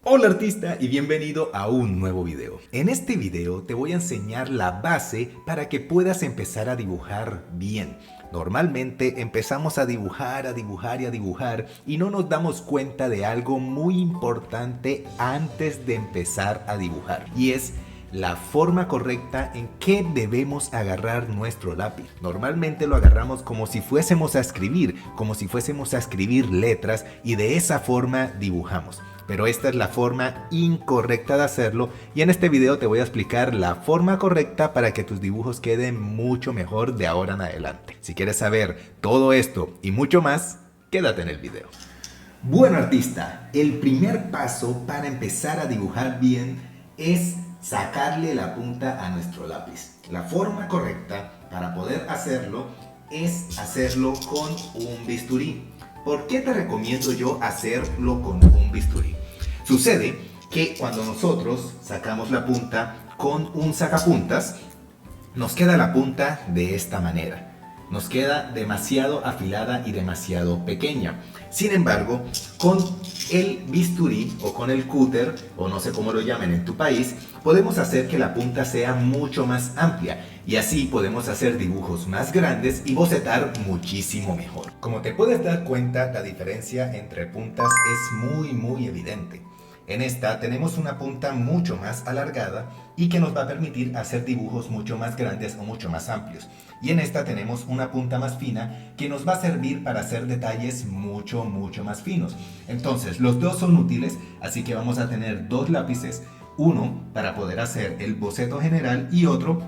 Hola artista y bienvenido a un nuevo video. En este video te voy a enseñar la base para que puedas empezar a dibujar bien. Normalmente empezamos a dibujar y no nos damos cuenta de algo muy importante antes de empezar a dibujar, y es la forma correcta en que debemos agarrar nuestro lápiz. Normalmente lo agarramos como si fuésemos a escribir, letras, y de esa forma dibujamos. Pero esta es la forma incorrecta de hacerlo, y en este video te voy a explicar la forma correcta para que tus dibujos queden mucho mejor de ahora en adelante. Si quieres saber todo esto y mucho más, quédate en el video. Bueno artista, el primer paso para empezar a dibujar bien es sacarle la punta a nuestro lápiz. La forma correcta para poder hacerlo es hacerlo con un bisturí. ¿Por qué te recomiendo yo hacerlo con un bisturí? Sucede que cuando nosotros sacamos la punta con un sacapuntas, nos queda la punta de esta manera. Nos queda demasiado afilada y demasiado pequeña. Sin embargo, con el bisturí o con el cúter, o no sé cómo lo llamen en tu país, podemos hacer que la punta sea mucho más amplia, y así podemos hacer dibujos más grandes y bocetar muchísimo mejor. Como te puedes dar cuenta, la diferencia entre puntas es muy evidente. En esta tenemos una punta mucho más alargada y que nos va a permitir hacer dibujos mucho más grandes o mucho más amplios. Y en esta tenemos una punta más fina que nos va a servir para hacer detalles mucho más finos. Entonces los dos son útiles, así que vamos a tener dos lápices, uno para poder hacer el boceto general y otro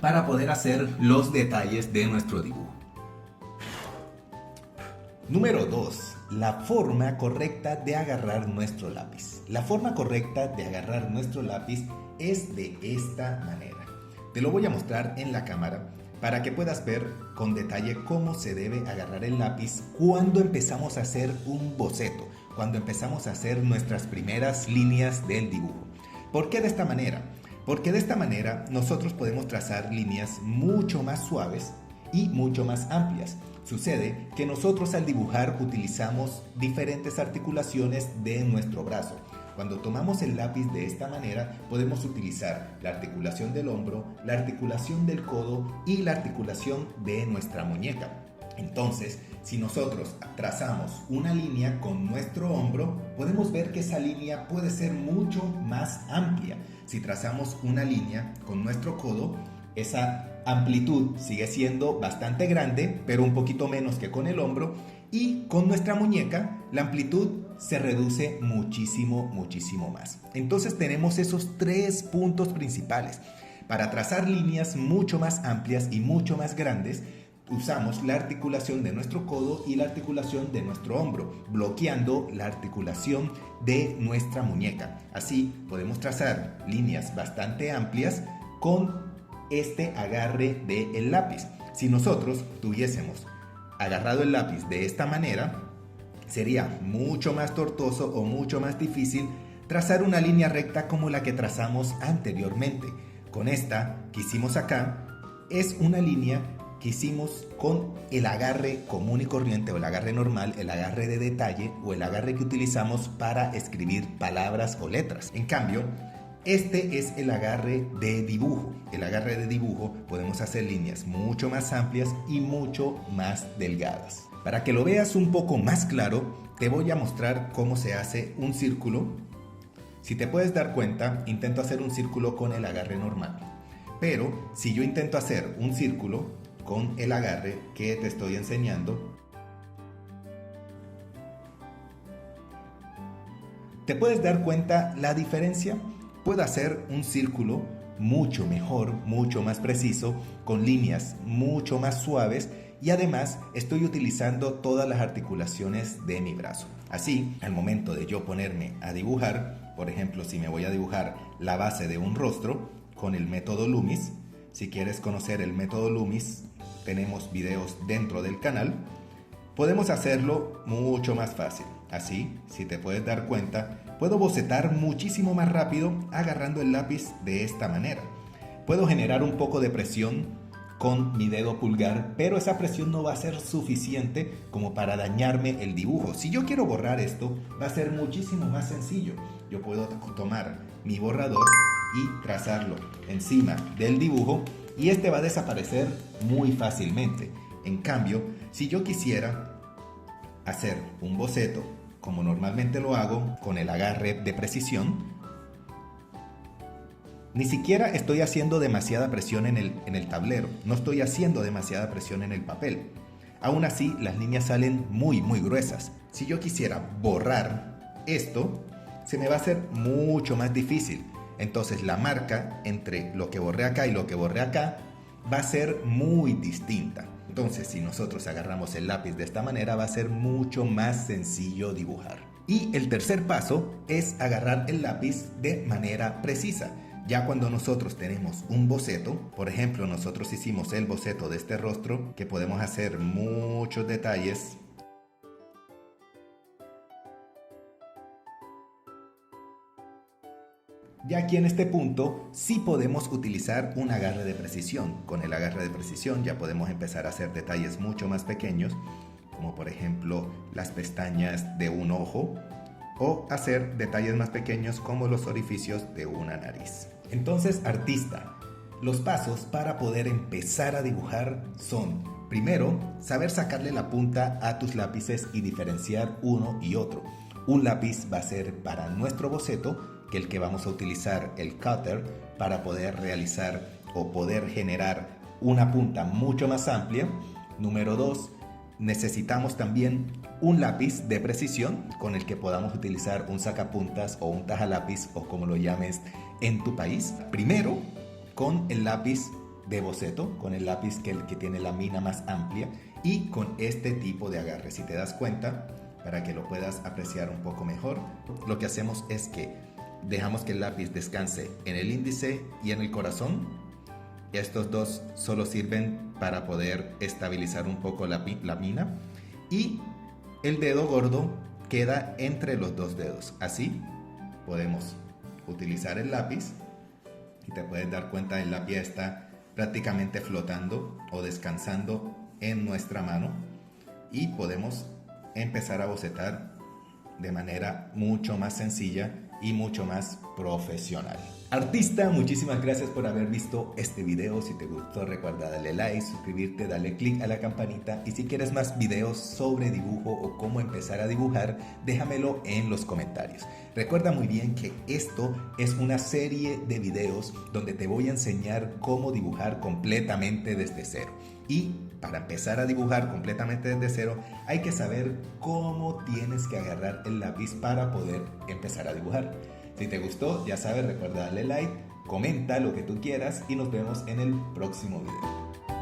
para poder hacer los detalles de nuestro dibujo. Número 2. La forma correcta de agarrar nuestro lápiz. La forma correcta de agarrar nuestro lápiz es de esta manera. Te lo voy a mostrar en la cámara para que puedas ver con detalle cómo se debe agarrar el lápiz cuando empezamos a hacer un boceto, cuando empezamos a hacer nuestras primeras líneas del dibujo. ¿Por qué de esta manera? Porque de esta manera nosotros podemos trazar líneas mucho más suaves y mucho más amplias. Sucede que nosotros al dibujar utilizamos diferentes articulaciones de nuestro brazo. Cuando tomamos el lápiz de esta manera, podemos utilizar la articulación del hombro, la articulación del codo y la articulación de nuestra muñeca. Entonces, si nosotros trazamos una línea con nuestro hombro, podemos ver que esa línea puede ser mucho más amplia. Si trazamos una línea con nuestro codo, esa amplitud sigue siendo bastante grande, pero un poquito menos que con el hombro, y con nuestra muñeca la amplitud se reduce muchísimo más. Entonces tenemos esos tres puntos principales. Para trazar líneas mucho más amplias y mucho más grandes, usamos la articulación de nuestro codo y la articulación de nuestro hombro, bloqueando la articulación de nuestra muñeca. Así podemos trazar líneas bastante amplias con este agarre del lápiz. Si nosotros tuviésemos agarrado el lápiz de esta manera, sería mucho más tortuoso o mucho más difícil trazar una línea recta como la que trazamos anteriormente. Con esta que hicimos acá, es una línea que hicimos con el agarre común y corriente, o el agarre normal, el agarre de detalle o el agarre que utilizamos para escribir palabras o letras. En cambio, este es el agarre de dibujo. El agarre de dibujo podemos hacer líneas mucho más amplias y mucho más delgadas. Para que lo veas un poco más claro, te voy a mostrar cómo se hace un círculo. Si te puedes dar cuenta, intento hacer un círculo con el agarre normal. Pero si yo intento hacer un círculo con el agarre que te estoy enseñando, ¿te puedes dar cuenta la diferencia? Puedo hacer un círculo mucho mejor, mucho más preciso, con líneas mucho más suaves, y además estoy utilizando todas las articulaciones de mi brazo. Así, al momento de yo ponerme a dibujar, por ejemplo, si me voy a dibujar la base de un rostro con el método Loomis, si quieres conocer el método Loomis, tenemos videos dentro del canal, podemos hacerlo mucho más fácil. Así, si te puedes dar cuenta, puedo bocetar muchísimo más rápido agarrando el lápiz de esta manera. Puedo generar un poco de presión con mi dedo pulgar, pero esa presión no va a ser suficiente como para dañarme el dibujo. Si yo quiero borrar esto, va a ser muchísimo más sencillo. Yo puedo tomar mi borrador y trazarlo encima del dibujo y este va a desaparecer muy fácilmente. En cambio, si yo quisiera hacer un boceto como normalmente lo hago con el agarre de precisión, ni siquiera estoy haciendo demasiada presión en el tablero, no estoy haciendo demasiada presión en el papel. Aún así, las líneas salen muy gruesas. Si yo quisiera borrar esto, se me va a hacer mucho más difícil. Entonces la marca entre lo que borré acá y lo que borré acá va a ser muy distinta. Entonces, si nosotros agarramos el lápiz de esta manera, va a ser mucho más sencillo dibujar. Y el tercer paso es agarrar el lápiz de manera precisa. Ya cuando nosotros tenemos un boceto, por ejemplo, nosotros hicimos el boceto de este rostro, que podemos hacer muchos detalles. Ya aquí en este punto sí podemos utilizar un agarre de precisión. Con el agarre de precisión ya podemos empezar a hacer detalles mucho más pequeños, como por ejemplo las pestañas de un ojo, o hacer detalles más pequeños como los orificios de una nariz. Entonces, artista, los pasos para poder empezar a dibujar son: primero, saber sacarle la punta a tus lápices y diferenciar uno y otro. Un lápiz va a ser para nuestro boceto, que el que vamos a utilizar, el cutter, para poder realizar o poder generar una punta mucho más amplia. Número 2, necesitamos también un lápiz de precisión con el que podamos utilizar un sacapuntas o un tajalápiz o como lo llames en tu país. Primero, con el lápiz de boceto, con el lápiz que tiene la mina más amplia y con este tipo de agarre. Si te das cuenta, para que lo puedas apreciar un poco mejor, lo que hacemos es que dejamos que el lápiz descanse en el índice y en el corazón. Estos dos solo sirven para poder estabilizar un poco la mina, y el dedo gordo queda entre los dos dedos. Así podemos utilizar el lápiz y te puedes dar cuenta, el lápiz está prácticamente flotando o descansando en nuestra mano y podemos empezar a bocetar de manera mucho más sencilla y mucho más profesional. Artista, muchísimas gracias por haber visto este video. Si te gustó, recuerda darle like, suscribirte, darle click a la campanita, y si quieres más videos sobre dibujo o cómo empezar a dibujar, déjamelo en los comentarios. Recuerda muy bien que esto es una serie de videos donde te voy a enseñar cómo dibujar completamente desde cero. Y para empezar a dibujar completamente desde cero, hay que saber cómo tienes que agarrar el lápiz para poder empezar a dibujar. Si te gustó, ya sabes, recuerda darle like, comenta lo que tú quieras y nos vemos en el próximo video.